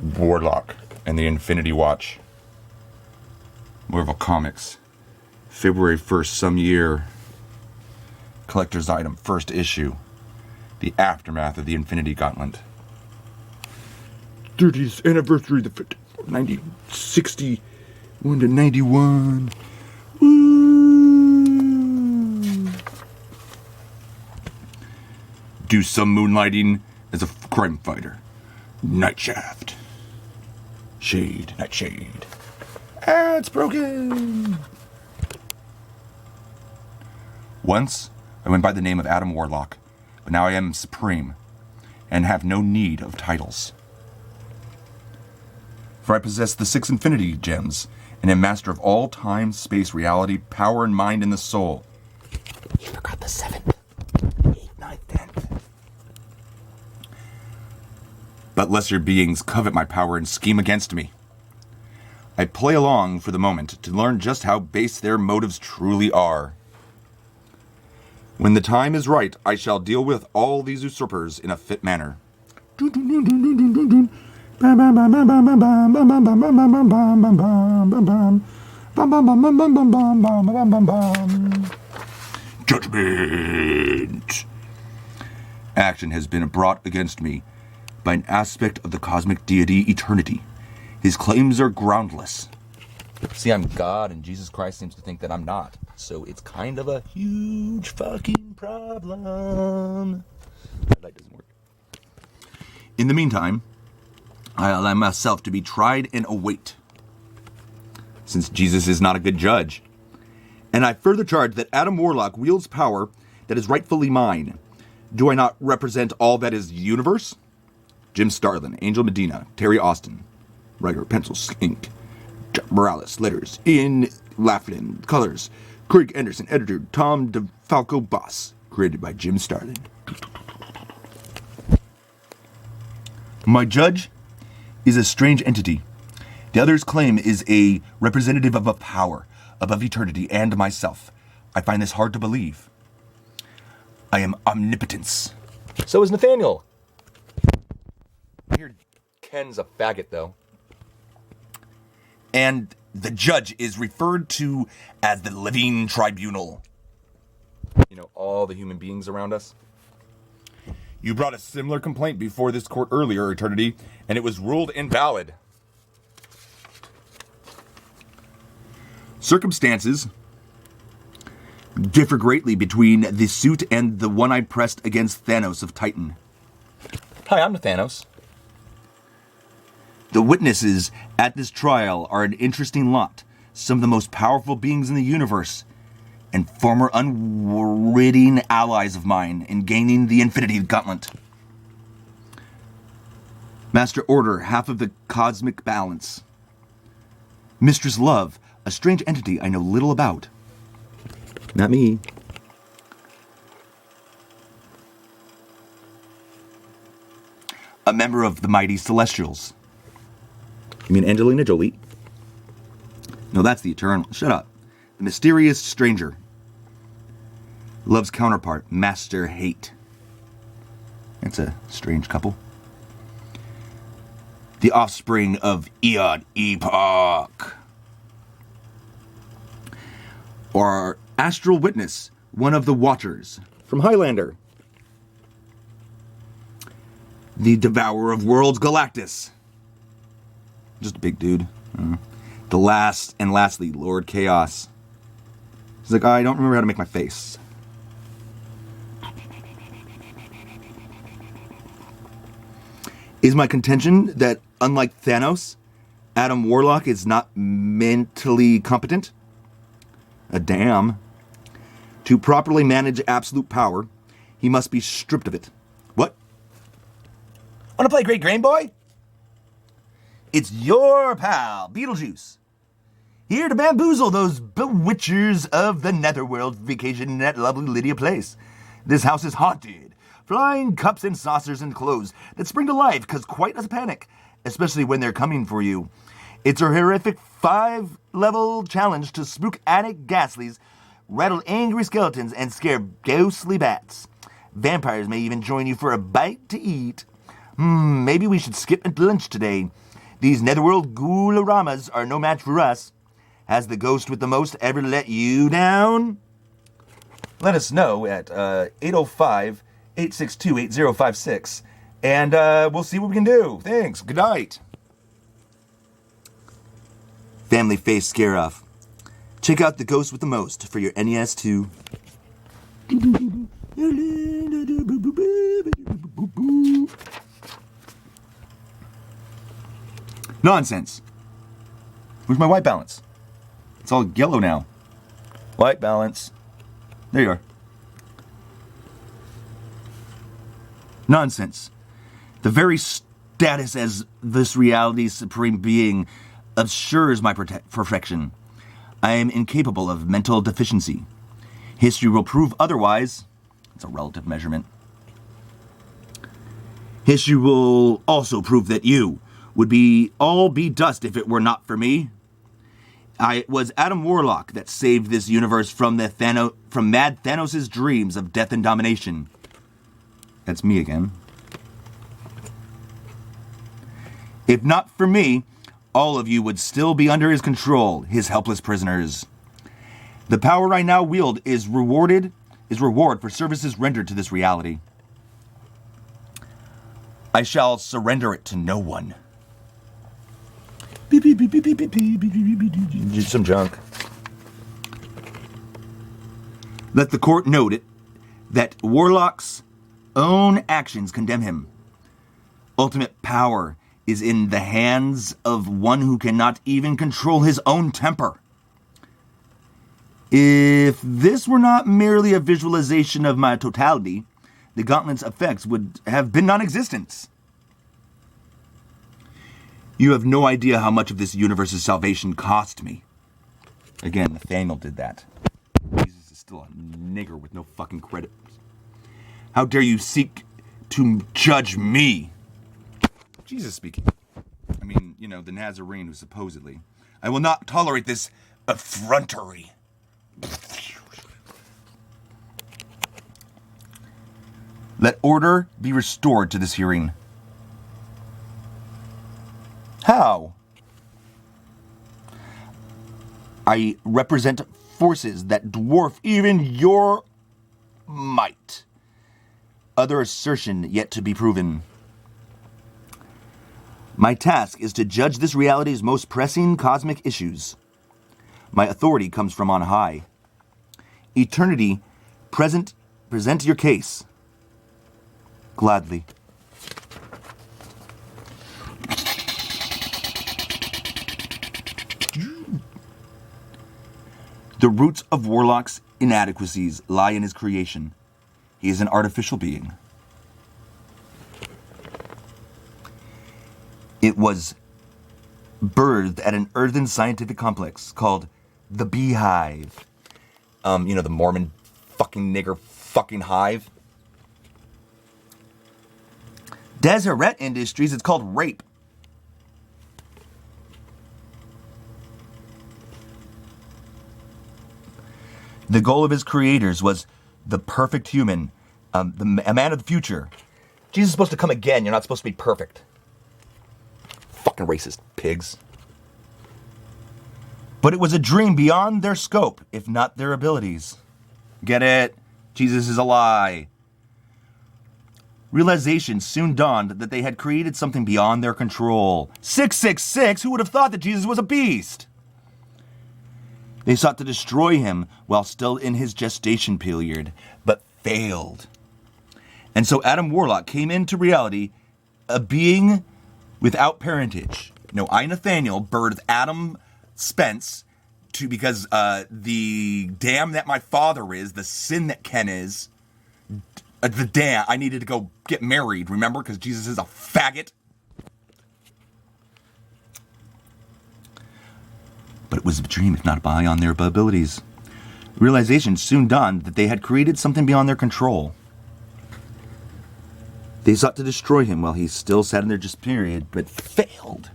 Warlock and the Infinity Watch. Marvel Comics. February 1st, some year. Collector's item, first issue. The aftermath of the Infinity Gauntlet. 30th anniversary, the 1961 to 91. Woo! Do some moonlighting as a crime fighter. Nightshaft. Shade, Nightshade. Ah, it's broken! Once, I went by the name of Adam Warlock, but now I am supreme, and have no need of titles. For I possess the 6 infinity gems, and am master of all time, space, reality, power, and mind in the soul. You forgot the 7th, 8th, 9th, 10th. But lesser beings covet my power and scheme against me. I play along for the moment to learn just how base their motives truly are. When the time is right, I shall deal with all these usurpers in a fit manner. Judgment! Action has been brought against me by an aspect of the cosmic deity Eternity. His claims are groundless. See, I'm God, and Jesus Christ seems to think that I'm not. So it's kind of a huge fucking problem. That light doesn't work. In the meantime, I allow myself to be tried and await, since Jesus is not a good judge. And I further charge that Adam Warlock wields power that is rightfully mine. Do I not represent all that is universe? Jim Starlin, Angel Medina, Terry Austin, writer, pencils, ink, Jack Morales, letters, Ian Laughlin, colors, Craig Anderson, editor, Tom DeFalco, boss, created by Jim Starlin. My judge is a strange entity. The other's claim is a representative of a power above eternity and myself. I find this hard to believe. I am omnipotence. So is Nathaniel. I hear Ken's a faggot, though. And the judge is referred to as the living tribunal. You know, all the human beings around us. You brought a similar complaint before this court earlier, Eternity, and it was ruled invalid. Circumstances differ greatly between the suit and the one I pressed against Thanos of Titan. Hi, I'm the Thanos. The witnesses at this trial are an interesting lot, some of the most powerful beings in the universe, and former unwitting allies of mine in gaining the Infinity Gauntlet. Master Order, half of the cosmic balance. Mistress Love, a strange entity I know little about. Not me. A member of the mighty Celestials. You mean Angelina Jolie? No, that's the Eternal. Shut up. The mysterious stranger. Love's counterpart, Master Hate. That's a strange couple. The offspring of Eon Epoch. Or Astral Witness, one of the Watchers. From Highlander. The Devourer of Worlds, Galactus. Just a big dude. The last and lastly, Lord Chaos. He's like, I don't remember how to make my face. Is my contention that, unlike Thanos, Adam Warlock is not mentally competent? Damn. To properly manage absolute power, he must be stripped of it. What? Want to play Great Game Boy? It's your pal, Beetlejuice. Here to bamboozle those bewitchers of the netherworld vacationing at lovely Lydia Place. This house is haunted. Flying cups and saucers and clothes that spring to life cause quite a panic, especially when they're coming for you. It's a horrific 5-level challenge to spook addict ghastlies, rattle angry skeletons, and scare ghostly bats. Vampires may even join you for a bite to eat. Maybe we should skip lunch today. These netherworld ghoul-ramas are no match for us. Has the ghost with the most ever let you down? Let us know at 805-862-8056, and we'll see what we can do. Thanks. Good night. Family face scare off. Check out the ghost with the most for your NES 2. Nonsense. Where's my white balance? It's all yellow now. White balance. There you are. Nonsense. The very status as this reality's supreme being obscures my perfection. I am incapable of mental deficiency. History will prove otherwise. It's a relative measurement. History will also prove that you would all be dust if it were not for me. It was Adam Warlock that saved this universe from Mad Thanos' dreams of death and domination. That's me again. If not for me, all of you would still be under his control, his helpless prisoners. The power I now wield is reward for services rendered to this reality. I shall surrender it to no one. Just some junk. Let the court note it that Warlock's own actions condemn him. Ultimate power is in the hands of one who cannot even control his own temper. If this were not merely a visualization of my totality, the Gauntlet's effects would have been non-existent. You have no idea how much of this universe's salvation cost me. Again, Nathaniel did that. Jesus is still a nigger with no fucking credit. How dare you seek to judge me? Jesus speaking. I mean, the Nazarene who supposedly. I will not tolerate this effrontery. Let order be restored to this hearing. How? I represent forces that dwarf even your might. Other assertion yet to be proven. My task is to judge this reality's most pressing cosmic issues. My authority comes from on high. Eternity, present your case. Gladly. The roots of Warlock's inadequacies lie in his creation. He is an artificial being. It was birthed at an earthen scientific complex called the Beehive. The Mormon fucking nigger fucking hive. Deseret Industries, it's called rape. The goal of his creators was the perfect human, a man of the future. Jesus is supposed to come again. You're not supposed to be perfect. Fucking racist pigs. But it was a dream beyond their scope, if not their abilities. Get it? Jesus is a lie. Realization soon dawned that they had created something beyond their control. 666? Who would have thought that Jesus was a beast? They sought to destroy him while still in his gestation period, but failed. And so Adam Warlock came into reality, a being without parentage. No, I, Nathaniel, birthed Adam Spence because the damn that my father is, the sin that Ken is, the damn, I needed to go get married, remember? Because Jesus is a faggot. But it was a dream, if not beyond their abilities. Realization soon dawned that they had created something beyond their control. They sought to destroy him while he still sat in their just period, but failed.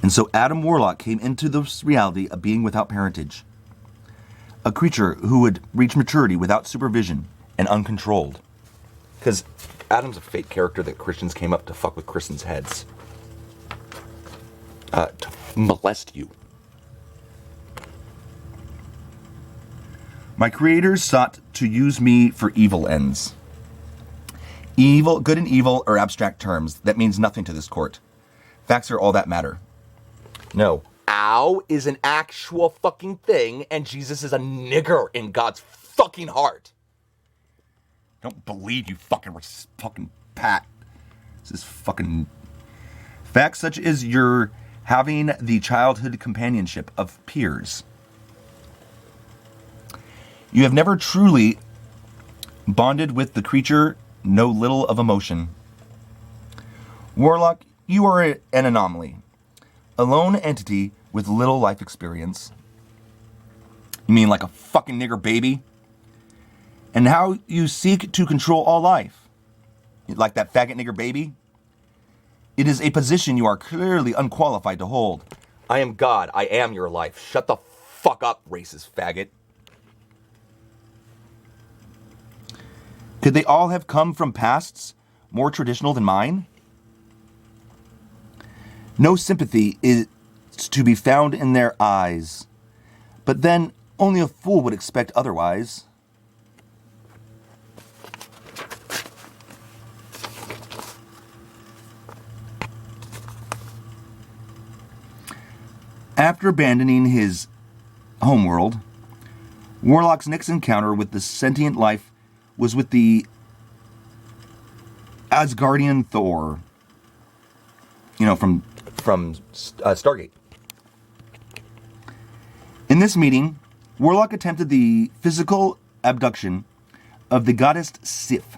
And so Adam Warlock came into this reality a being without parentage. A creature who would reach maturity without supervision and uncontrolled. Because Adam's a fake character that Christians came up to fuck with Christians' heads. to molest you. My creators sought to use me for evil ends. Evil, good and evil are abstract terms. That means nothing to this court. Facts are all that matter. No. Ow is an actual fucking thing, and Jesus is a nigger in God's fucking heart. Don't believe you fucking Pat. This is fucking... Facts such as your having the childhood companionship of peers. You have never truly bonded with the creature, know little of emotion. Warlock, you are an anomaly. A lone entity with little life experience. You mean like a fucking nigger baby? And how you seek to control all life. Like that faggot nigger baby? It is a position you are clearly unqualified to hold. I am God. I am your life. Shut the fuck up, racist faggot. Could they all have come from pasts more traditional than mine? No sympathy is to be found in their eyes. But then, only a fool would expect otherwise. After abandoning his homeworld, Warlock's next encounter with the sentient life was with the Asgardian Thor. You know, from Stargate. In this meeting, Warlock attempted the physical abduction of the goddess Sif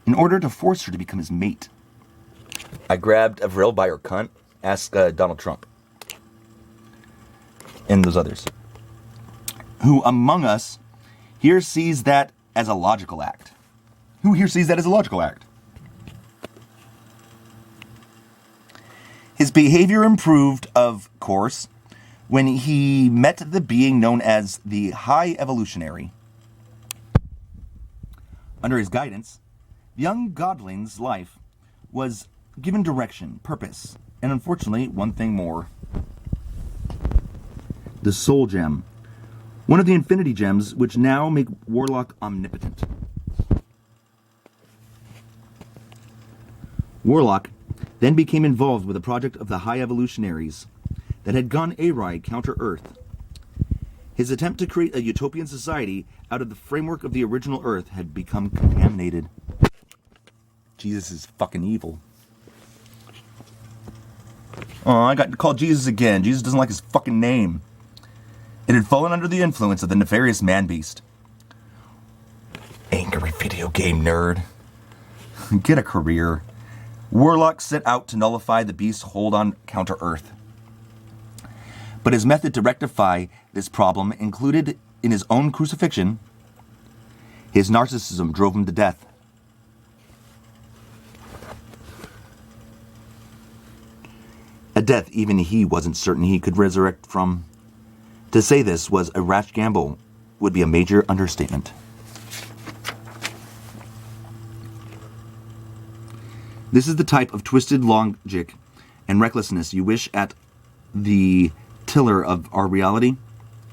in order to force her to become his mate. I grabbed Avril by her cunt. Ask Donald Trump. And those others. Who among us here sees that as a logical act? Who here sees that as a logical act? His behavior improved, of course, when he met the being known as the High Evolutionary. Under his guidance, the young godling's life was given direction, purpose, and unfortunately, one thing more. The Soul Gem, one of the Infinity Gems which now make Warlock omnipotent. Warlock then became involved with a project of the High Evolutionaries that had gone awry counter-Earth. His attempt to create a utopian society out of the framework of the original Earth had become contaminated. Jesus is fucking evil. Oh, I got to call Jesus again. Jesus doesn't like his fucking name. It had fallen under the influence of the nefarious man-beast. Angry video game nerd. Get a career. Warlock set out to nullify the beast's hold on counter-Earth. But his method to rectify this problem included in his own crucifixion. His narcissism drove him to death. A death even he wasn't certain he could resurrect from. To say this was a rash gamble would be a major understatement. This is the type of twisted logic and recklessness you wish at the tiller of our reality?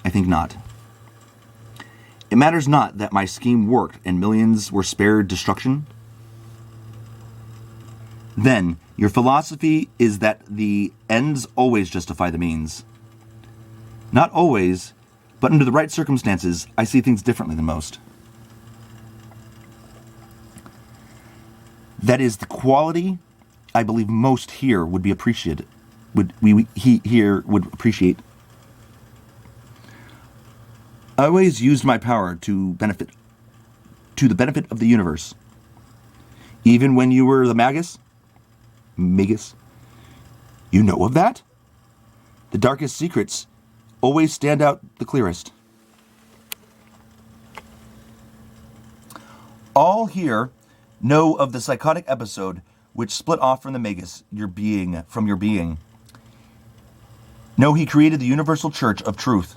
I think not. It matters not that my scheme worked and millions were spared destruction. Then, your philosophy is that the ends always justify the means. Not always, but under the right circumstances, I see things differently than most. That is the quality I believe most here would be appreciated. Would appreciate. I always used my power to the benefit of the universe. Even when you were the Magus? You know of that? The darkest secrets always stand out the clearest. All here know of the psychotic episode which split off from the Magus, your being. Know he created the universal church of truth,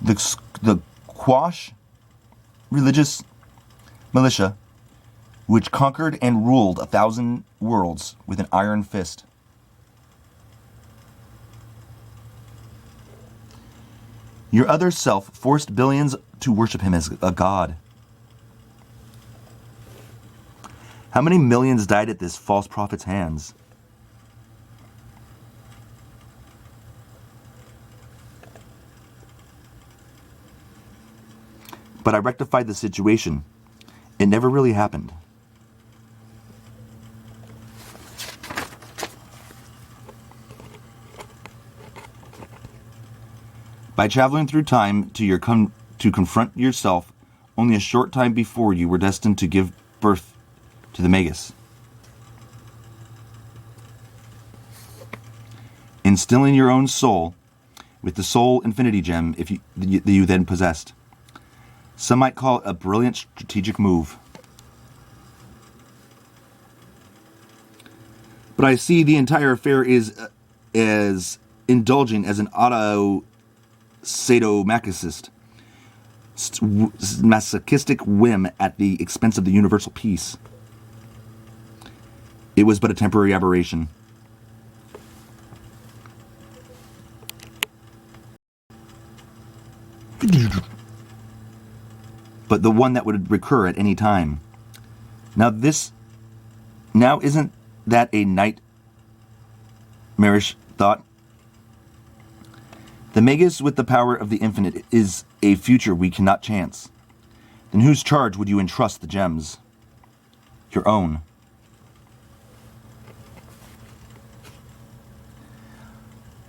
the quash religious militia, which conquered and ruled 1,000 worlds with an iron fist. Your other self forced billions to worship him as a god. How many millions died at this false prophet's hands? But I rectified the situation. It never really happened. By traveling through time to confront yourself only a short time before you were destined to give birth to the Magus. Instilling your own soul with the soul infinity gem that you then possessed. Some might call it a brilliant strategic move. But I see the entire affair is as indulging as an sadomasochistic whim at the expense of the universal peace. It was but a temporary aberration. But the one that would recur at any time. Now isn't that a nightmarish thought? The Magus with the power of the infinite is a future we cannot chance. Then whose charge would you entrust the gems? Your own.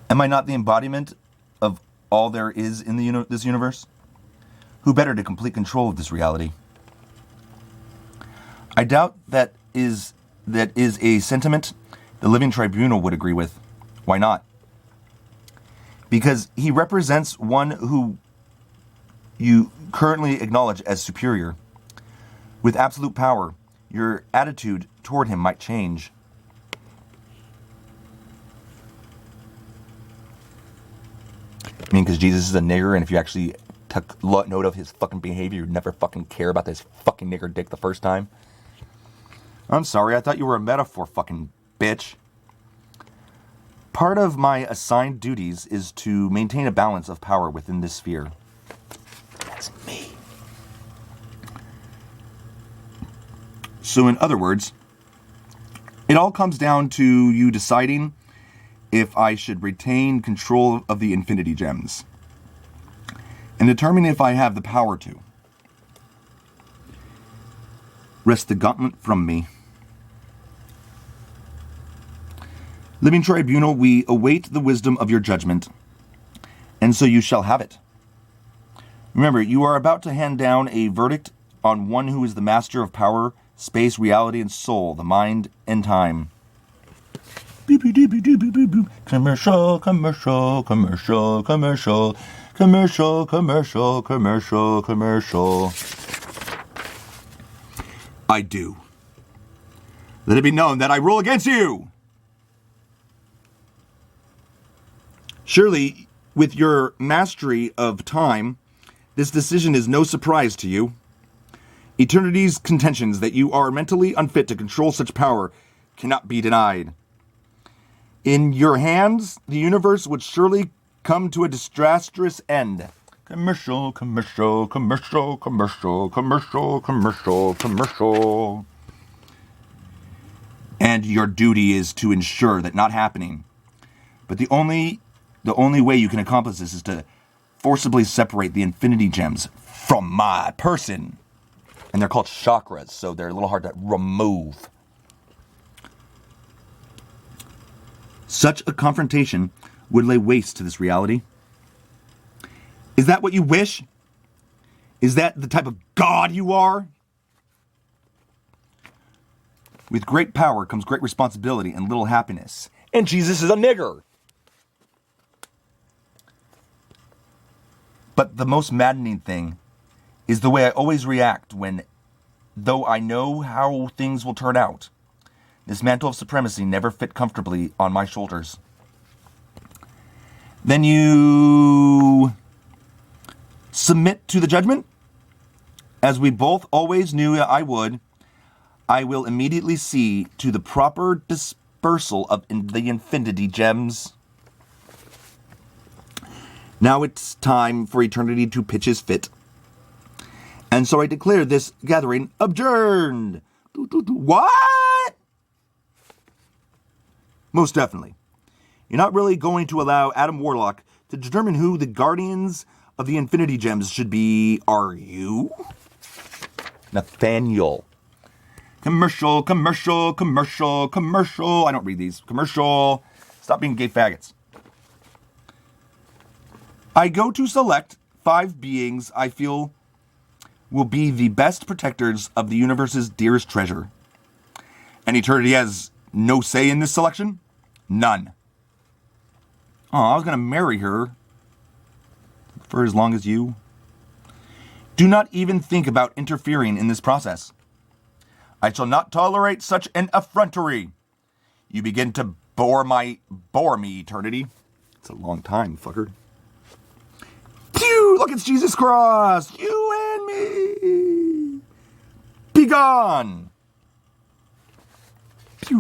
Am I not the embodiment of all there is in this universe? Who better to complete control of this reality? I doubt that is a sentiment the living tribunal would agree with. Why not? Because he represents one who you currently acknowledge as superior. With absolute power, your attitude toward him might change. I mean, because Jesus is a nigger, and if you actually took note of his fucking behavior, you'd never fucking care about this fucking nigger dick the first time. I'm sorry, I thought you were a metaphor, fucking bitch. Part of my assigned duties is to maintain a balance of power within this sphere. That's me. So in other words, it all comes down to you deciding if I should retain control of the infinity gems, and determining if I have the power to. Wrest the gauntlet from me. Living tribunal, we await the wisdom of your judgment, and so you shall have it. Remember, you are about to hand down a verdict on one who is the master of power, space, reality, and soul, the mind and time. Commercial, commercial, commercial, commercial, commercial, commercial, commercial, commercial. I do. Let it be known that I rule against you. Surely, with your mastery of time, this decision is no surprise to you. Eternity's contentions that you are mentally unfit to control such power cannot be denied. In your hands, the universe would surely come to a disastrous end. Commercial, commercial, commercial, commercial, commercial, commercial, commercial. And your duty is to ensure that not happening. But the only way you can accomplish this is to forcibly separate the infinity gems from my person. And they're called chakras, so they're a little hard to remove. Such a confrontation would lay waste to this reality. Is that what you wish? Is that the type of God you are? With great power comes great responsibility and little happiness. And Jesus is a nigger. But the most maddening thing is the way I always react when, though I know how things will turn out, this mantle of supremacy never fit comfortably on my shoulders. Then you submit to the judgment? As we both always knew I would, I will immediately see to the proper dispersal of the infinity gems. Now it's time for eternity to pitch his fit. And so I declare this gathering adjourned. What? Most definitely. You're not really going to allow Adam Warlock to determine who the guardians of the Infinity Gems should be, are you? Nathaniel. Commercial. I don't read these. Commercial. Stop being gay faggots. I go to select 5 beings I feel will be the best protectors of the universe's dearest treasure. And eternity has no say in this selection? None. Oh, I was going to marry her for as long as you. Do not even think about interfering in this process. I shall not tolerate such an effrontery. You begin to bore me, eternity. It's a long time, fucker. Phew, look, it's Jesus Cross. You and me. Be gone. Pew.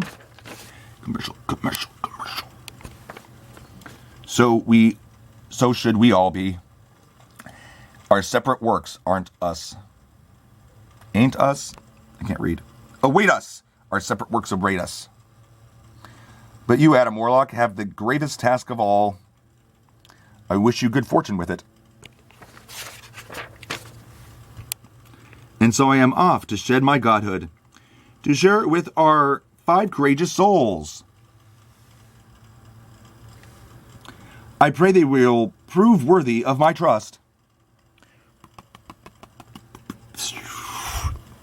Commercial. So should we all be. Our separate works aren't us. Ain't us? I can't read. Await us. Our separate works await us. But you, Adam Warlock, have the greatest task of all. I wish you good fortune with it. And so I am off to shed my godhood, to share it with our 5 courageous souls. I pray they will prove worthy of my trust.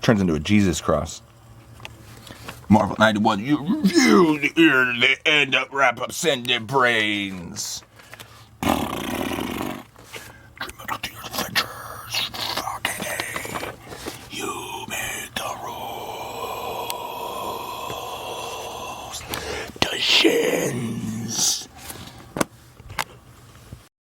Turns into a Jesus cross. Marvel 91, you refuse to hear the end up wrap up sending brains. Dream of the adventures. Fucking A. You make the rules. The shins.